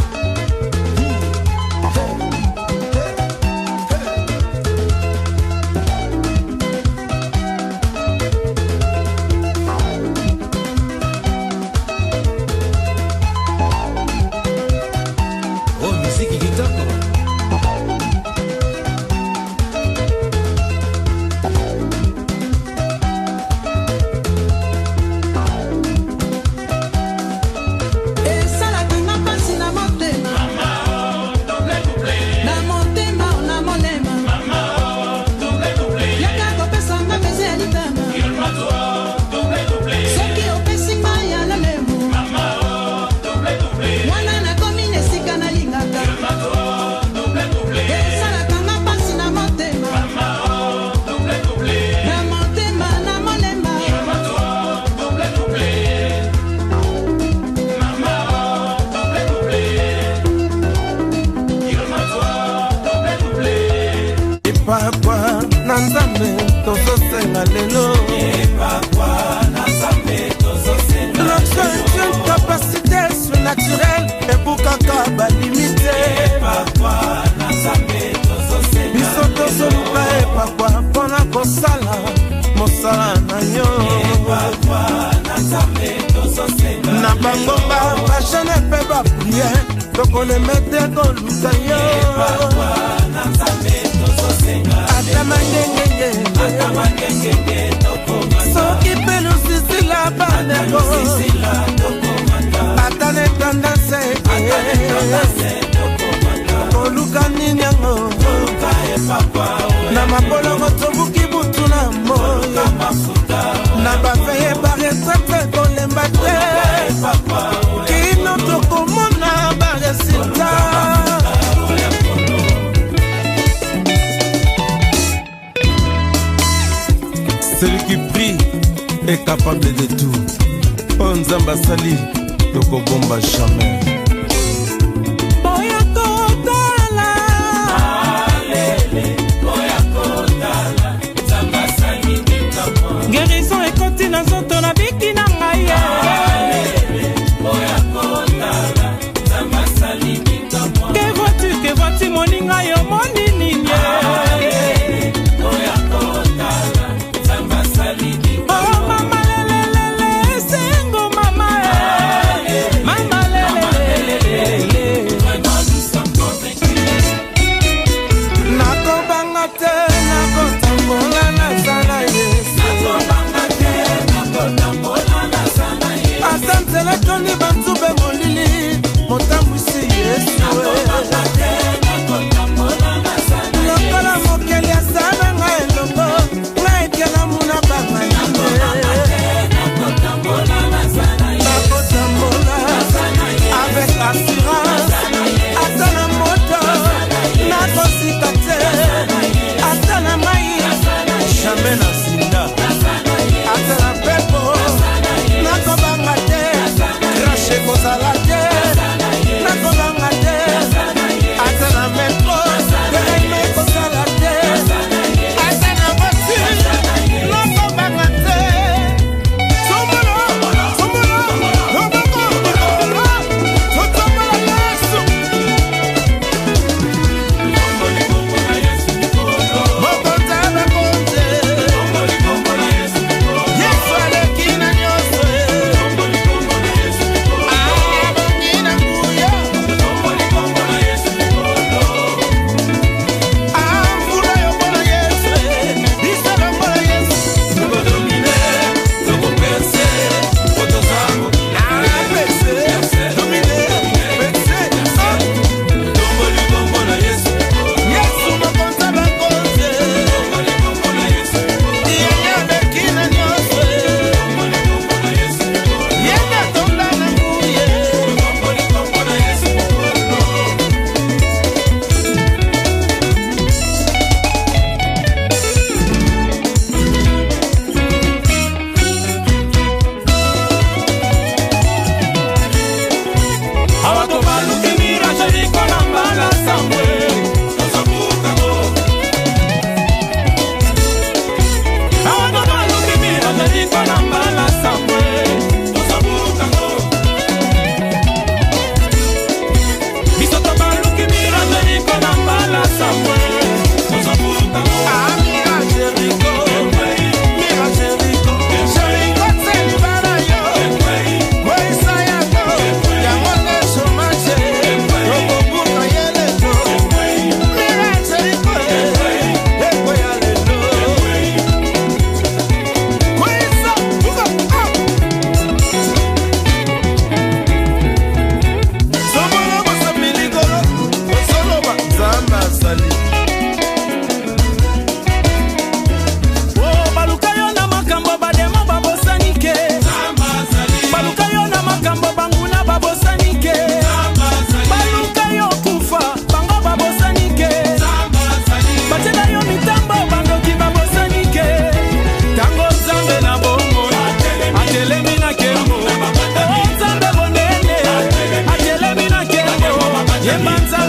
Notre capacité surnaturelle et pour kaka balimité. Biso tozoluka epakwa mpona kosala mosala na yo. Na bangomba bajene mpe baprie tokolemete koluka yo. Atamangengenge soki mpe lusisila bandeko atane tendance koluka nini yango na mabolongo tobuki butu na moyo na baveye baretrete kolemba te kino tokomona baresultat. Celui qui prie est capable de tout. On Nzamba sali, toko bomba jamais. Guérison et continue dans son ton abiki na ngai. Que vois-tu moninga yo monini nye. Oh mama lele sengo mama mama lele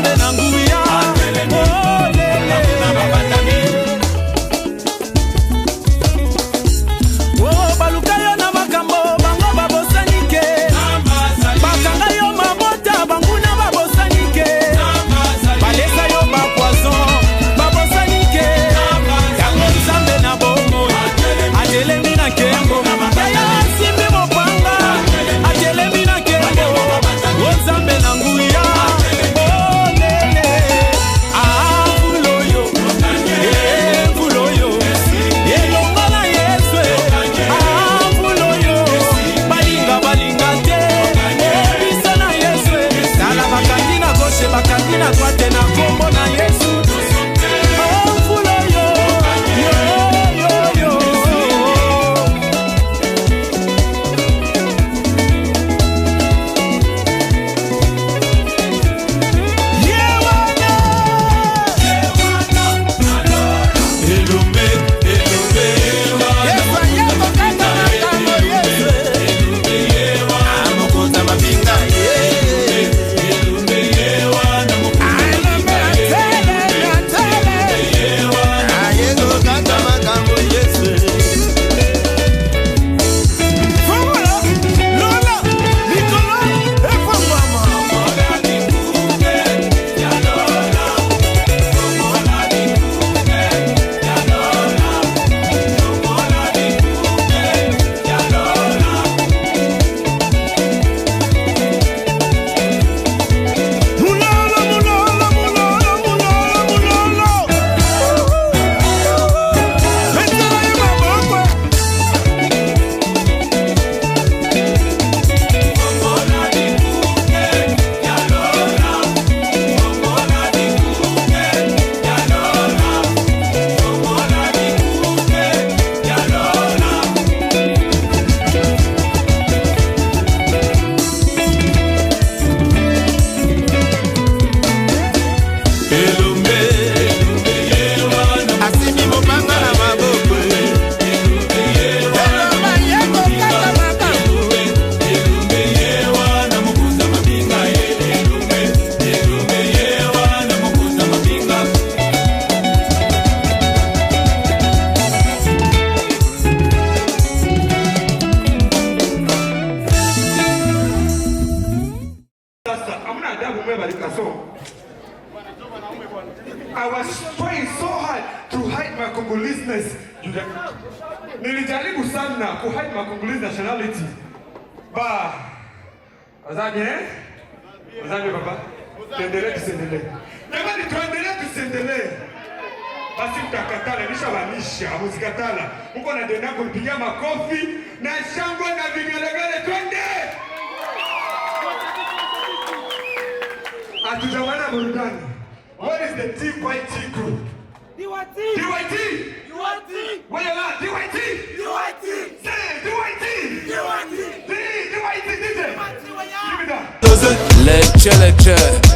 Nzambe na nguya oh lele oh baluka yo na makambo bango babosanike bakanga yo mabota banguna babosanike balesa yo bapoison babosanike yango Nzambe na bomo atelemi na kengo ya simbi mopanga atelemi na kengo o Nzambe na nguya oh lele mvulo yo mvulo yo elongo na Yesu mvulo yo balinga te bisa na Yesu tala bakandi na gauche bakandi na droite na kombo na Yesu mvulo yo I was trying so hard to hide my Congolese-ness. Nilijaribu sana ku hide my Congolese nationality. Ba, wazabi Wazabi baba? Tuendelee tusiendelee. Jamani tuendelee tusiendelee. Basi mtakatala, nishawanisha, muzikatala. Mko na deni yako nipigia makofi na shangwe na vigelegele twende. Atujamana burudani. What is the TYT group? DYT! DYT! DYT! Where you at? DYT! DYT! Say DYT! DYT! DYT! DJ! Give me that!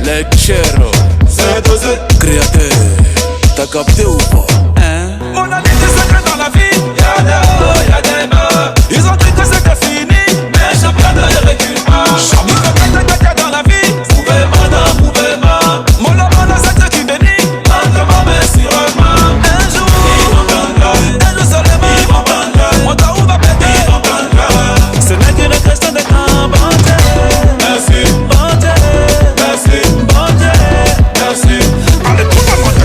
Leggero, créateur, t'as capté ou pas? On a dit des secrets dans la vie. Y'a des hauts, y'a des bas. Ils ont dit que c'était fini, mais champion ne recule pas. Ils connaissent des cas dans la vie. Mouvement, mon amour n'a cette qui bénit. Lentement mais sûrement. Un jour seulement. On t'a où va péter. Ce n'est qu'une question de temps. Bon Dieu, merci. Bon Dieu, merci. Bon Dieu, merci. Allez tout le monde.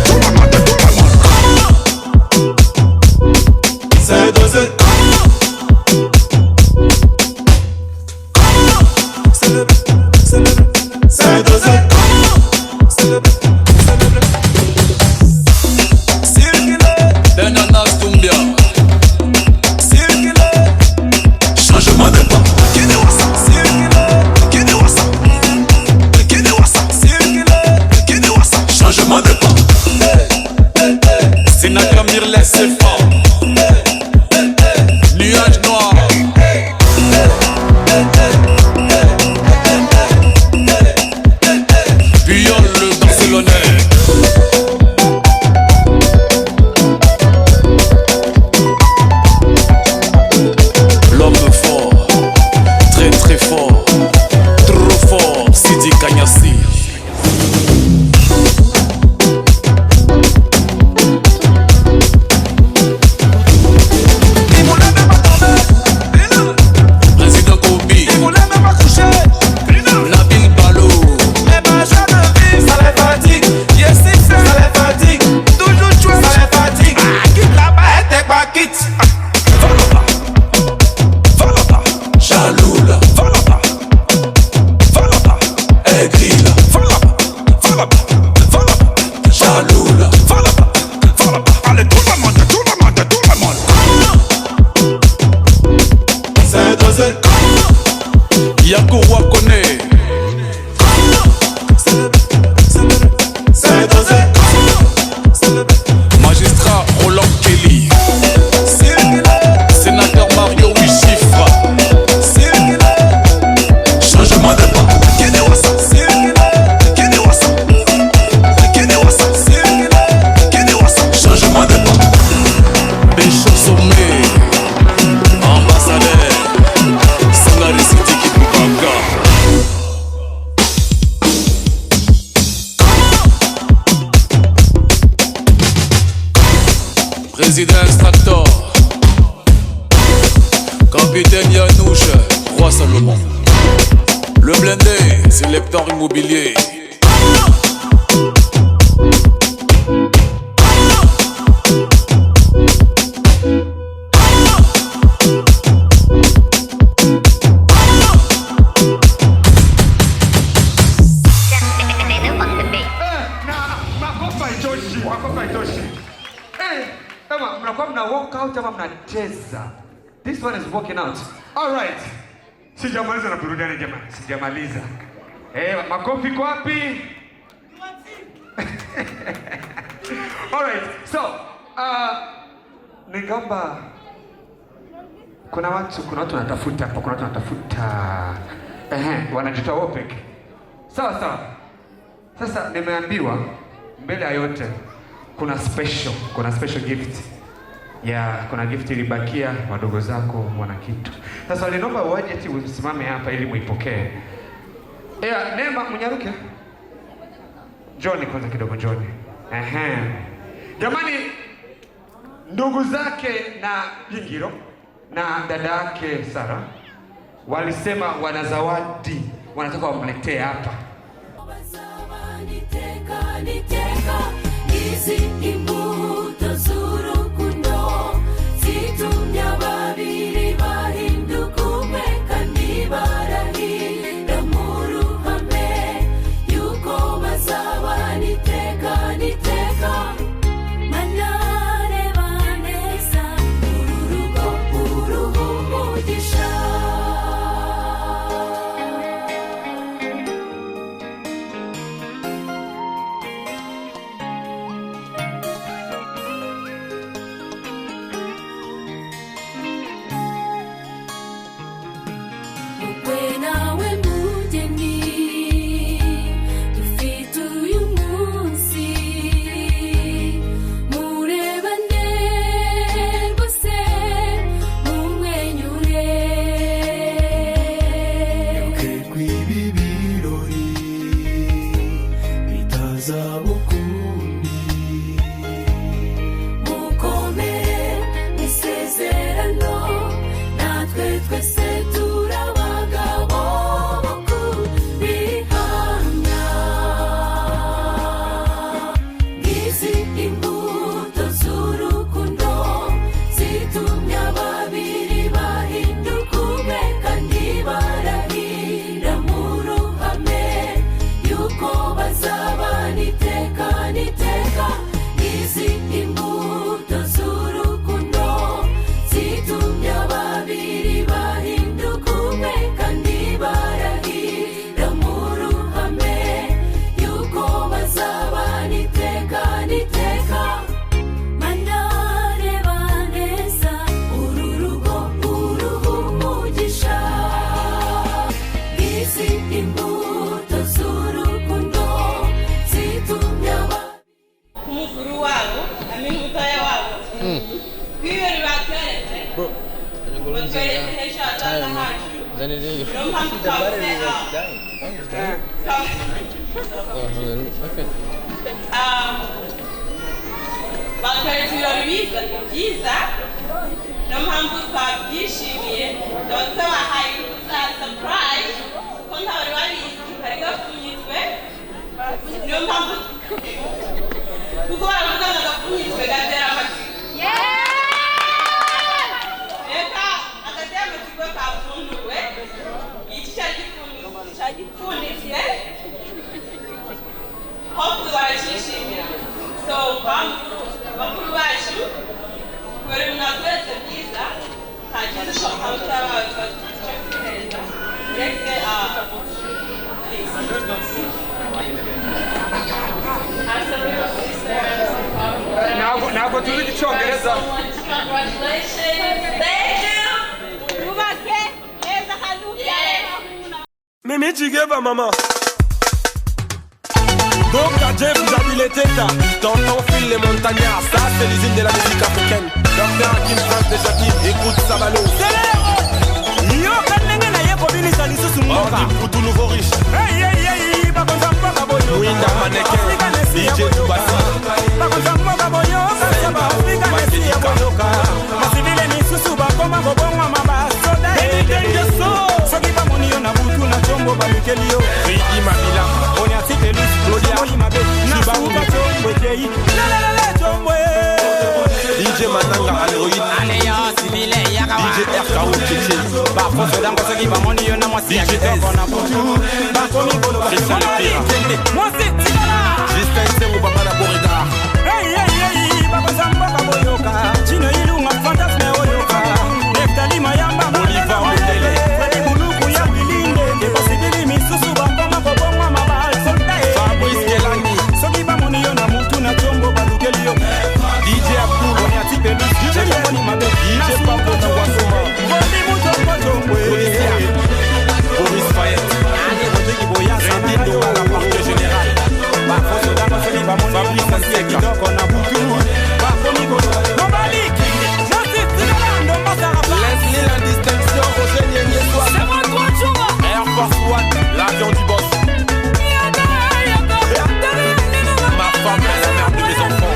Président Extractor, Capitaine Yanouche, Roi Salomon. Le blindé, sélecteur immobilier. This one is working out. All right. Sijamaliza na burudani jamani. Sijamaliza. Makofi kwa wapi? All right. So, ningamba kuna watu wanatafuta hapa, kuna watu wanatafuta wanajitoa wopeke. Sawa. Sasa nimeambiwa mbele ya yote kuna special gift. Kuna gift ilibakia, wadogo zako wana kitu. Sasa walinomba waje eti usimame hapa ili muipokee. Neema mnyaruke. Johnny kwanza kidogo Johnny. Jamani, ndugu zake na Yingiro na dada yake Sara walisema wana zawadi wanataka wamletee hapa. Mimi Jigeva maman. Donc Dieu vous a dit les tétas. Tonton file les montagnards. Ça c'est l'usine de la musique africaine. Docteur Hakim France de Jacqueline. Écoute Sabalo. Yo kanenge na yeko bini salisu sumboka. Pour tout nouveau riche. Hey bakonza mboka boyo. Winda maneke. DJ Tubasi. Bakonza mboka boyo. Kasaba Afrika nesi yako. Kelio, Ridi Mabila, Onia Titelus, Claudia Mabe, Nasuka Chomwe, Chomwe, DJ Mananga, Aleroïde, DJ RKO, Tchétché, Parfois, c'est dans ce qui va monter, on a moi, si DJ S, Christian Lepira, moi, c'est Tigala, Justin Semo, Papa la Borida. Hey, Papa Samba, Boyoka, Chino Ilunga, Fantasme, Oyoka, Neftali Mayamba, Oliver Mendele, Freddy Buluku, Yabilinde, Keposibili, Misusu, Bambama, Boboma, Mabal, Soltae, Fabrice Kelani, Sokiba Monio, Namutu, Nachombo, Balukelio, DJ Abdul, Onyati Belus, DJ Moni Mabe, DJ Pablo Nawasoma, Voli Mutombo, Boris Fayette, Randy Noah, la partie générale, Fabrice Aseka, Leslie la distinction, Roger Nienye, Air Force One, l'avion du boss. Ma femme est la mère de mes enfants.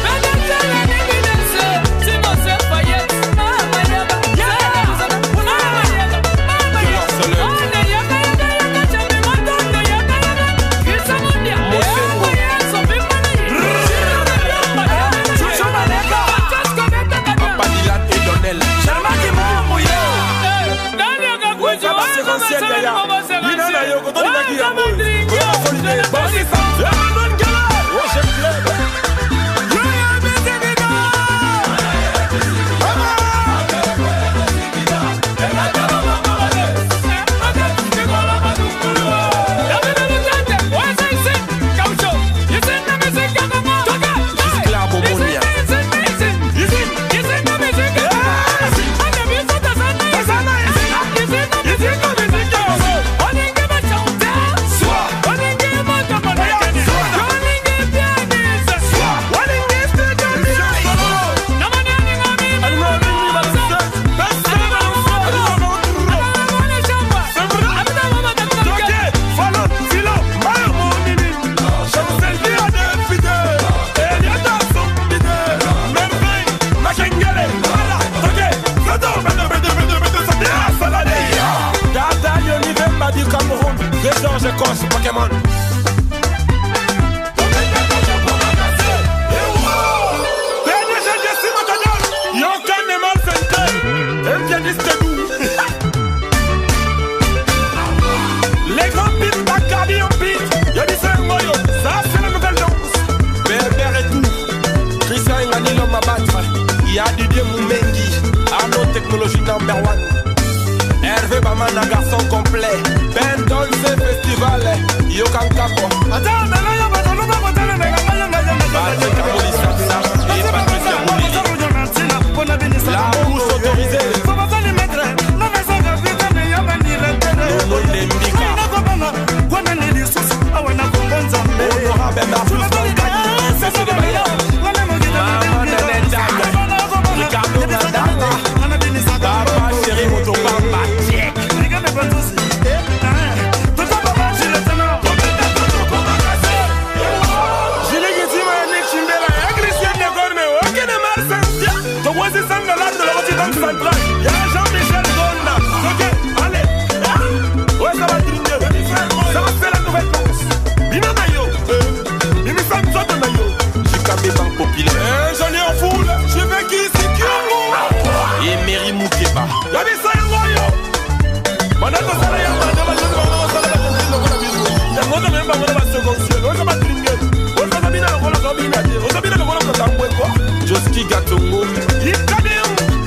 Joski Gatongo,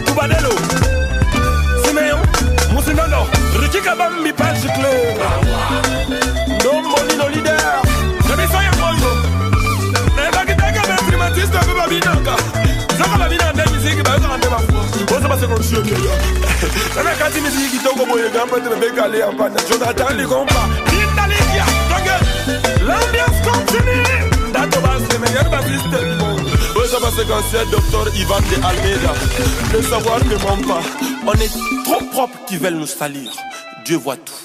Tubadelo, Simeon, Moussinono, Ricky Kabambi, Pachiclé, Non Molino leader, Jamais Soya Moyo, Nebakitaka, primatiste de Babinaka, Zakababina, musique, Bazarandema, What's about the show? And I can't even see Togo Boy, Gamba, the Begale, and Pana, Jonathan Ligomba, Lindalia, l'ambiance continue, Datobas, the meilleur bassiste du monde. Docteur Ivan de Almeida. Le savoir ne ment pas. On est trop propres qui veulent nous salir. Dieu voit tout.